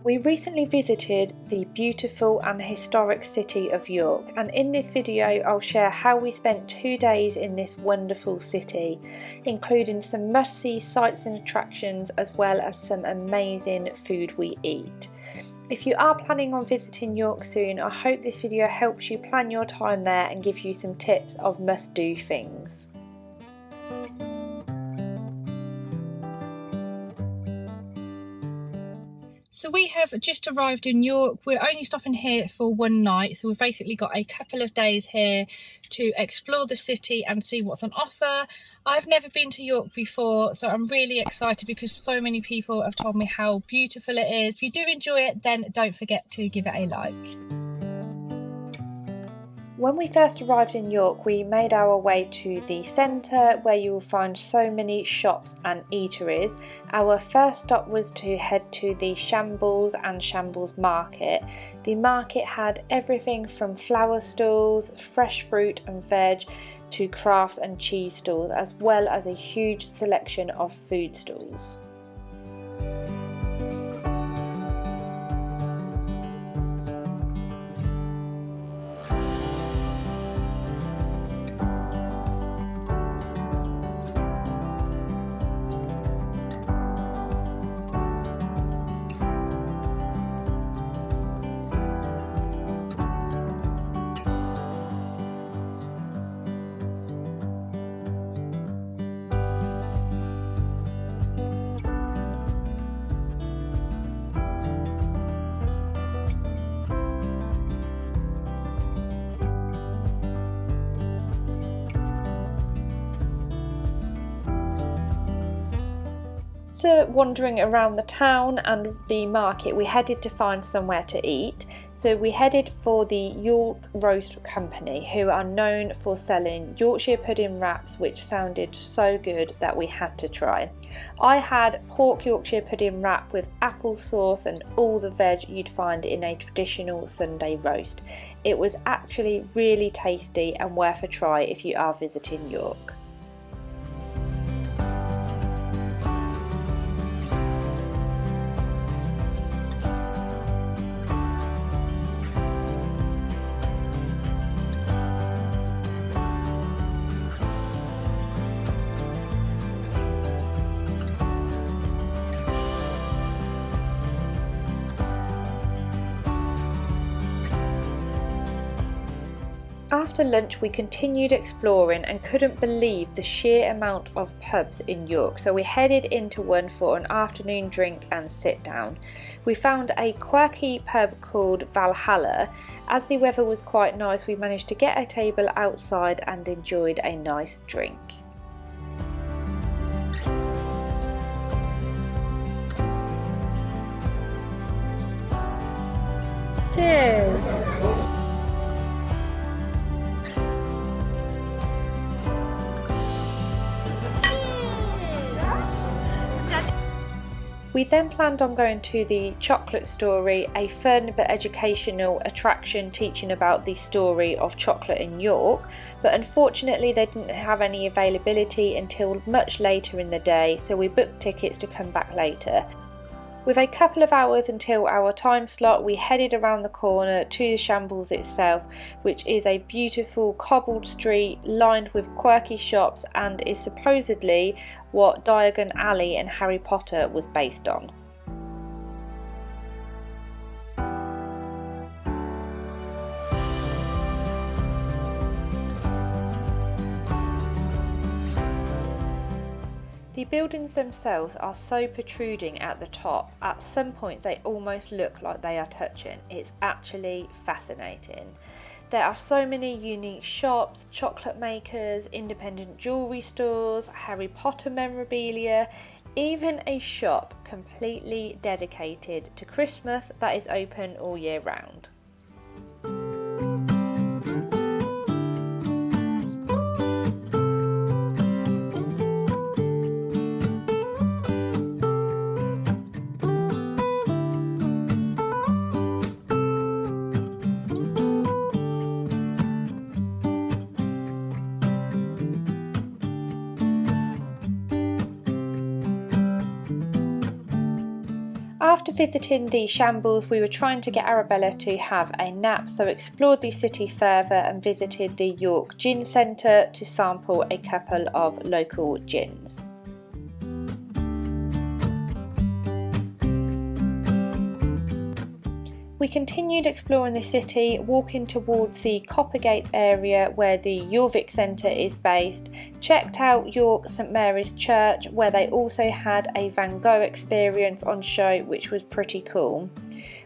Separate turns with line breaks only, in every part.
We recently visited the beautiful and historic city of York, and in this video I'll share how we spent 2 days in this wonderful city, including some must-see sights and attractions as well as some amazing food we eat. If you are planning on visiting York soon, I hope this video helps you plan your time there and give you some tips of must-do things. So we have just arrived in York. We're only stopping here for one night, so we've basically got a couple of days here to explore the city and see what's on offer. I've never been to York before, so I'm really excited because so many people have told me how beautiful it is. If you do enjoy it, then don't forget to give it a like. When we first arrived in York, we made our way to the centre where you will find so many shops and eateries. Our first stop was to head to the Shambles and Shambles market. The market had everything from flower stalls, fresh fruit and veg, to crafts and cheese stalls, as well as a huge selection of food stalls. After wandering around the town and the market, we headed to find somewhere to eat. So we headed for the York Roast Company, who are known for selling Yorkshire pudding wraps, which sounded so good that we had to try. I had pork Yorkshire pudding wrap with apple sauce and all the veg you'd find in a traditional Sunday roast. It was actually really tasty and worth a try if you are visiting York. After lunch we continued exploring and couldn't believe the sheer amount of pubs in York, so we headed into one for an afternoon drink and sit down. We found a quirky pub called Valhalla. As the weather was quite nice, we managed to get a table outside and enjoyed a nice drink. Cheers! We then planned on going to the Chocolate Story, a fun but educational attraction teaching about the story of chocolate in York, but unfortunately they didn't have any availability until much later in the day, so we booked tickets to come back later. With a couple of hours until our time slot, we headed around the corner to the Shambles itself, which is a beautiful cobbled street lined with quirky shops and is supposedly what Diagon Alley in Harry Potter was based on. The buildings themselves are so protruding at the top, at some points they almost look like they are touching. It's actually fascinating. There are so many unique shops, chocolate makers, independent jewellery stores, Harry Potter memorabilia, even a shop completely dedicated to Christmas that is open all year round. After visiting the Shambles, we were trying to get Arabella to have a nap, so explored the city further and visited the York Gin Centre to sample a couple of local gins. We continued exploring the city, walking towards the Coppergate area where the Jorvik Centre is based, checked out York St Mary's Church where they also had a Van Gogh experience on show, which was pretty cool.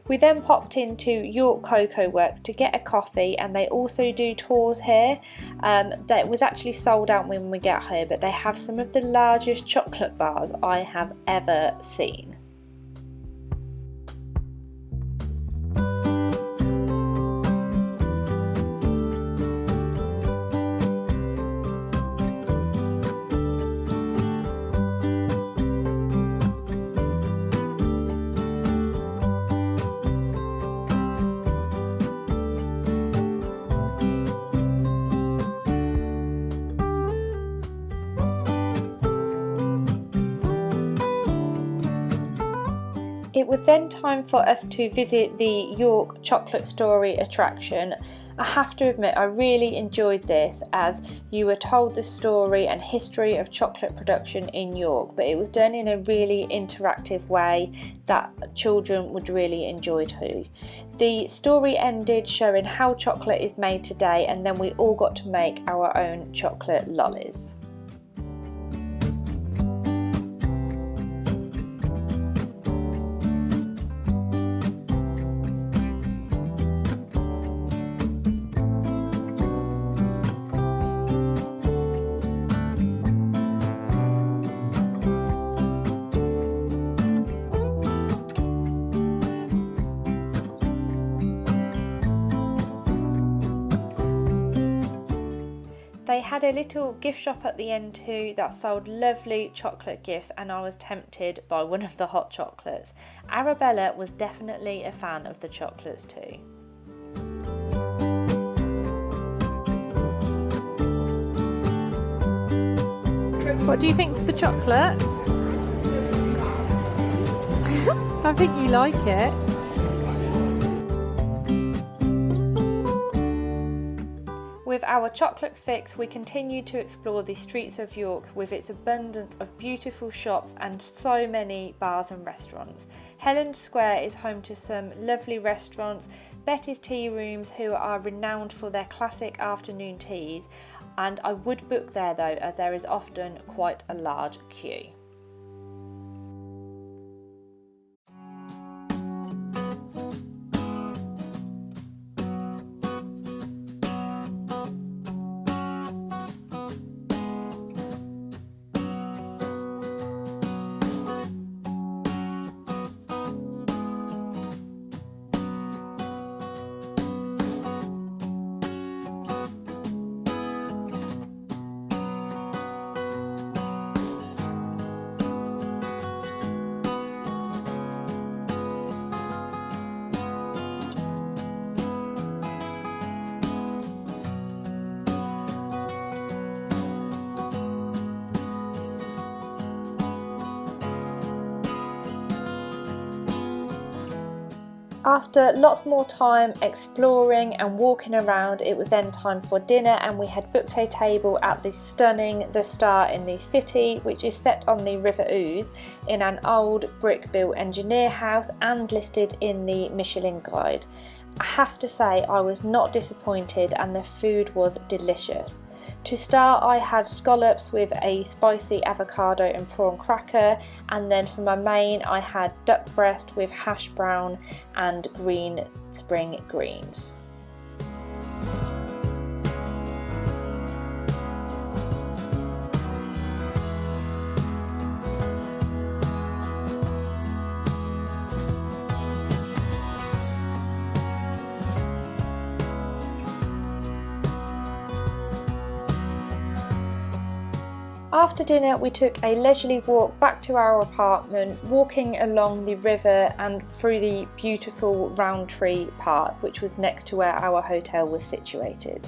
We then popped into York Cocoa Works to get a coffee, and they also do tours here. That was actually sold out when we get here, but they have some of the largest chocolate bars I have ever seen. It was then time for us to visit the York Chocolate Story attraction. I have to admit I really enjoyed this, as you were told the story and history of chocolate production in York, but it was done in a really interactive way that children would really enjoy too. The story ended showing how chocolate is made today, and then we all got to make our own chocolate lollies. They had a little gift shop at the end too that sold lovely chocolate gifts, and I was tempted by one of the hot chocolates. Arabella was definitely a fan of the chocolates too. What do you think of the chocolate? I think you like it. With our chocolate fix, we continued to explore the streets of York with its abundance of beautiful shops and so many bars and restaurants. Helen's Square is home to some lovely restaurants, Betty's Tea Rooms, who are renowned for their classic afternoon teas, and I would book there though, as there is often quite a large queue. After lots more time exploring and walking around, it was then time for dinner, and we had booked a table at the stunning The Star in the City, which is set on the River Ouse in an old brick-built engineer house and listed in the Michelin Guide. I have to say I was not disappointed, and the food was delicious. To start, I had scallops with a spicy avocado and prawn cracker, and then for my main I had duck breast with hash brown and green spring greens. After dinner, we took a leisurely walk back to our apartment, walking along the river and through the beautiful Roundtree Park, which was next to where our hotel was situated.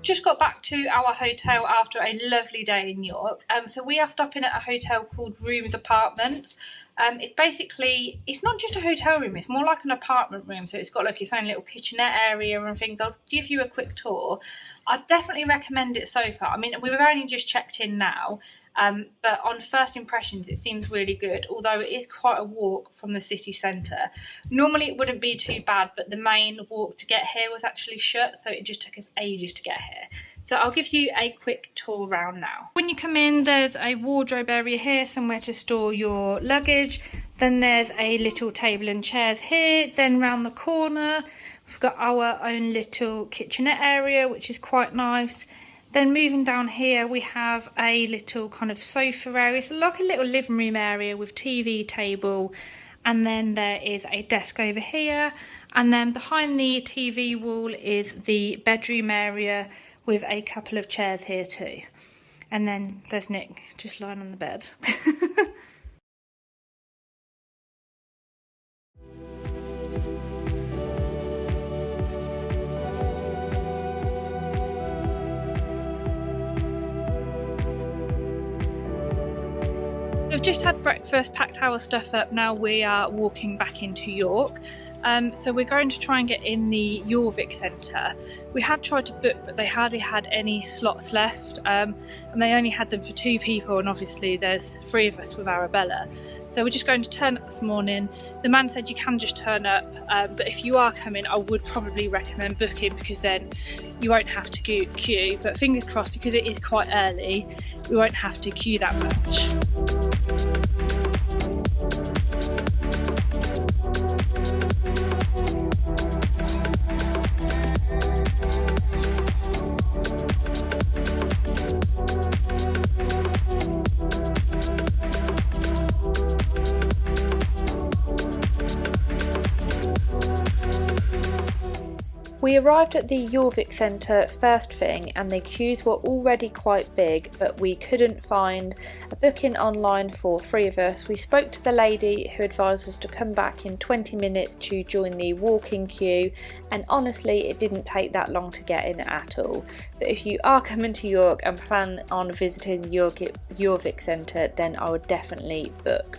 just got back to our hotel after a lovely day in York. So we are stopping at a hotel called Rooms Apartments. It's not just a hotel room, it's more like an apartment room. So it's got like its own little kitchenette area and things. I'll give you a quick tour. I definitely recommend it so far. I mean, we've only just checked in now. But on first impressions, it seems really good, although it is quite a walk from the city centre. Normally it wouldn't be too bad, but the main walk to get here was actually shut, so it just took us ages to get here. So I'll give you a quick tour around now. When you come in, there's a wardrobe area here, somewhere to store your luggage. Then there's a little table and chairs here. Then round the corner, we've got our own little kitchenette area, which is quite nice. Then moving down here, we have a little kind of sofa area. It's like a little living room area with TV table. And then there is a desk over here. And then behind the TV wall is the bedroom area with a couple of chairs here too. And then there's Nick just lying on the bed. We've just had breakfast, packed our stuff up. Now we are walking back into York. So we're going to try and get in the Jorvik Centre. We had tried to book, but they hardly had any slots left, and they only had them for 2 people, and obviously there's 3 of us with Arabella. So we're just going to turn up this morning. The man said you can just turn up, but if you are coming, I would probably recommend booking, because then you won't have to queue. But fingers crossed, because it is quite early, we won't have to queue that much.
We arrived at the Jorvik Centre first thing, and the queues were already quite big, but we couldn't find a booking online for 3 of us. We spoke to the lady who advised us to come back in 20 minutes to join the walking queue, and honestly it didn't take that long to get in at all. But if you are coming to York and plan on visiting the Jorvik Centre, then I would definitely book.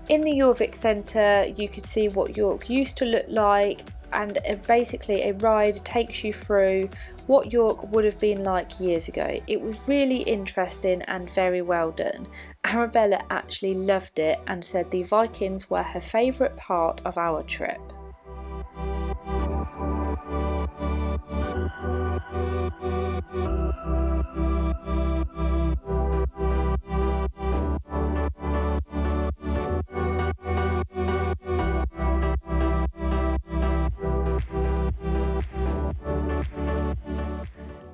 In the Jorvik Centre you could see what York used to look like, and basically a ride takes you through what York would have been like years ago. It was really interesting and very well done. Arabella actually loved it and said the Vikings were her favourite part of our trip.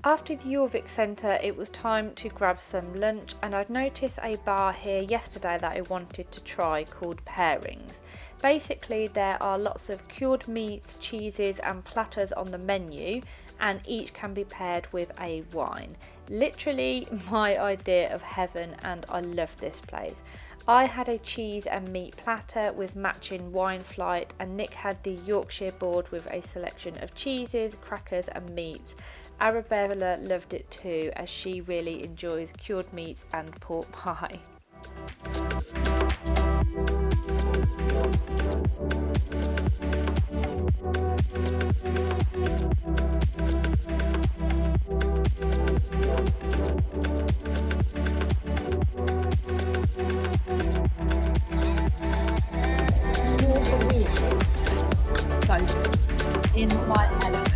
After the Jorvik Centre, it was time to grab some lunch, and I'd noticed a bar here yesterday that I wanted to try called Pairings. Basically there are lots of cured meats, cheeses and platters on the menu, and each can be paired with a wine. Literally my idea of heaven, and I love this place. I had a cheese and meat platter with matching wine flight, and Nick had the Yorkshire board with a selection of cheeses, crackers and meats. Arabella loved it too, as she really enjoys cured meats and pork pie.
So in my element.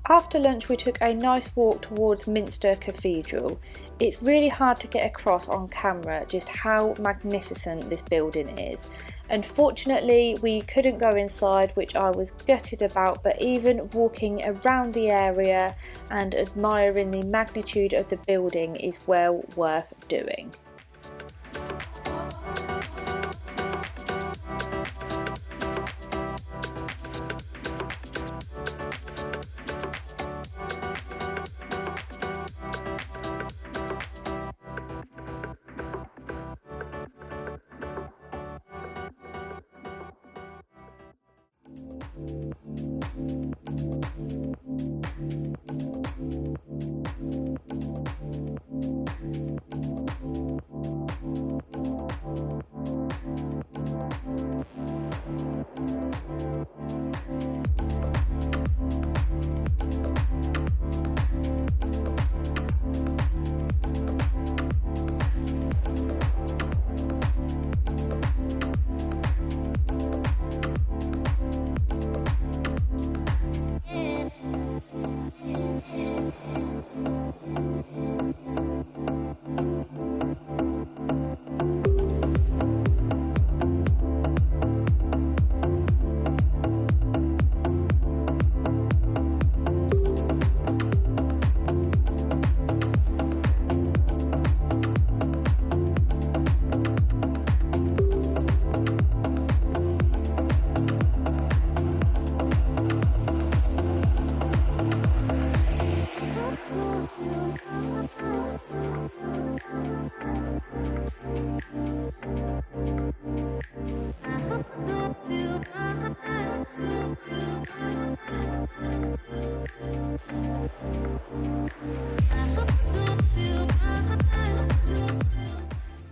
After lunch we took a nice walk towards Minster Cathedral. It's really hard to get across on camera just how magnificent this building is. Unfortunately we couldn't go inside, which I was gutted about, but even walking around the area and admiring the magnitude of the building is well worth doing.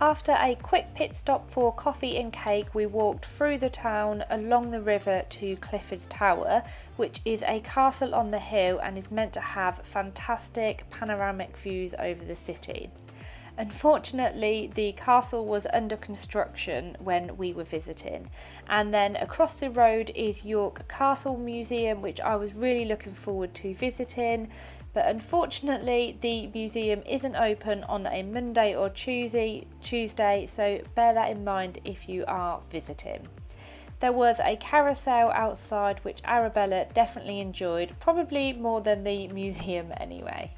After a quick pit stop for coffee and cake, we walked through the town along the river to Clifford Tower, which is a castle on the hill and is meant to have fantastic panoramic views over the city. Unfortunately, the castle was under construction when we were visiting, and then across the road is York Castle Museum, which I was really looking forward to visiting, but unfortunately the museum isn't open on a Monday or Tuesday, so bear that in mind if you are visiting. There was a carousel outside which Arabella definitely enjoyed, probably more than the museum anyway.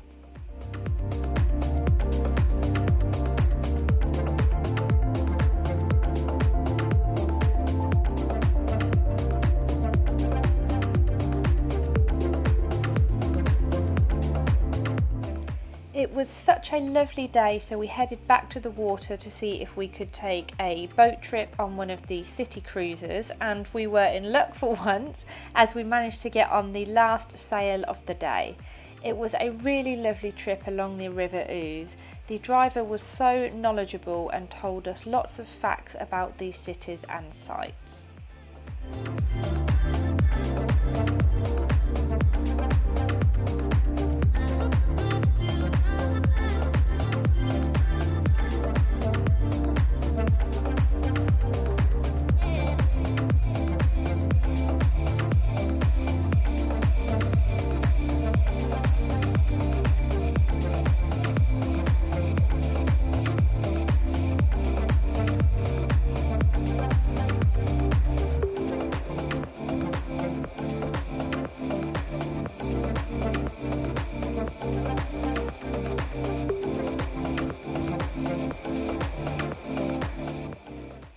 It was such a lovely day, so we headed back to the water to see if we could take a boat trip on one of the city cruises, and we were in luck for once as we managed to get on the last sail of the day. It was a really lovely trip along the River Ouse. The driver was so knowledgeable and told us lots of facts about these cities and sites.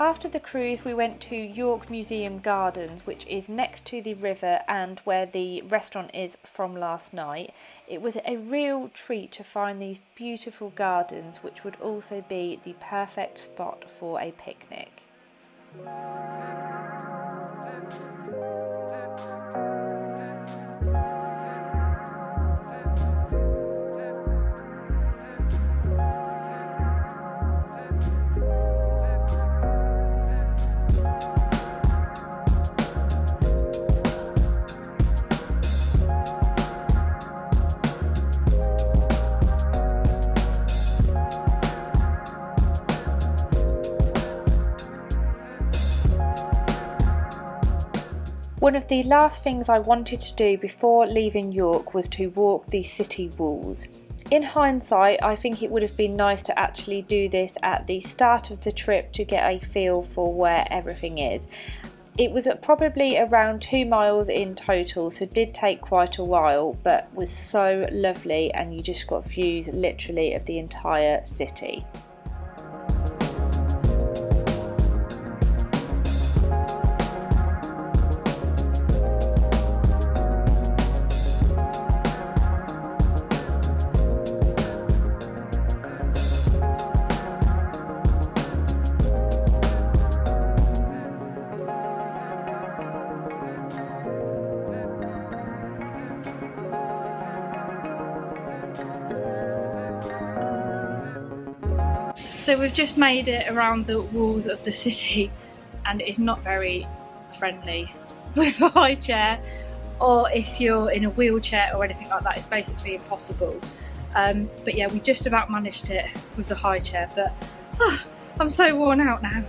After the cruise, we went to York Museum Gardens, which is next to the river and where the restaurant is from last night. It was a real treat to find these beautiful gardens, which would also be the perfect spot for a picnic. One of the last things I wanted to do before leaving York was to walk the city walls. In hindsight, I think it would have been nice to actually do this at the start of the trip to get a feel for where everything is. It was probably around 2 miles in total, so did take quite a while, but was so lovely and you just got views literally of the entire city.
So we've just made it around the walls of the city, and it's not very friendly with a high chair, or if you're in a wheelchair or anything like that, it's basically impossible. But yeah, we just about managed it with the high chair, but I'm so worn out now.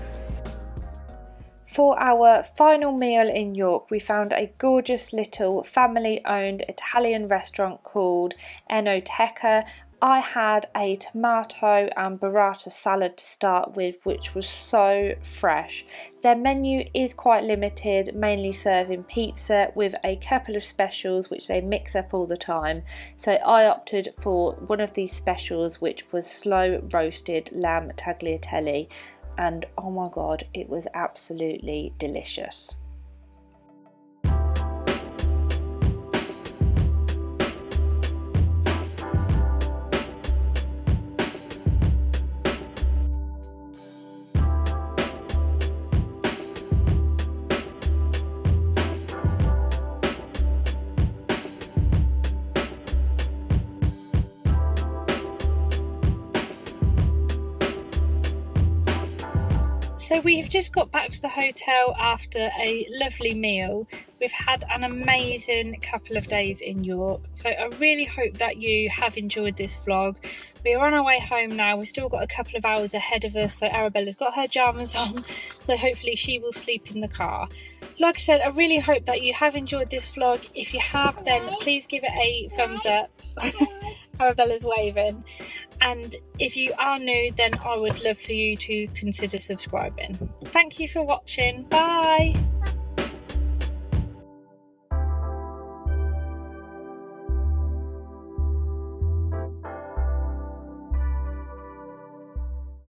For our final meal in York, we found a gorgeous little family-owned Italian restaurant called Enoteca. I had a tomato and burrata salad to start with, which was so fresh. Their menu is quite limited, mainly serving pizza with a couple of specials which they mix up all the time. So I opted for one of these specials, which was slow roasted lamb tagliatelle. And oh my god, it was absolutely delicious.
So we've just got back to the hotel after a lovely meal. We've had an amazing couple of days in York. So I really hope that you have enjoyed this vlog. We're on our way home now. We've still got a couple of hours ahead of us. So Arabella's got her pyjamas on. So hopefully she will sleep in the car. Like I said, I really hope that you have enjoyed this vlog. If you have, then please give it a thumbs up. Arabella's waving. And if you are new, then I would love for you to consider subscribing. Thank you for watching. Bye!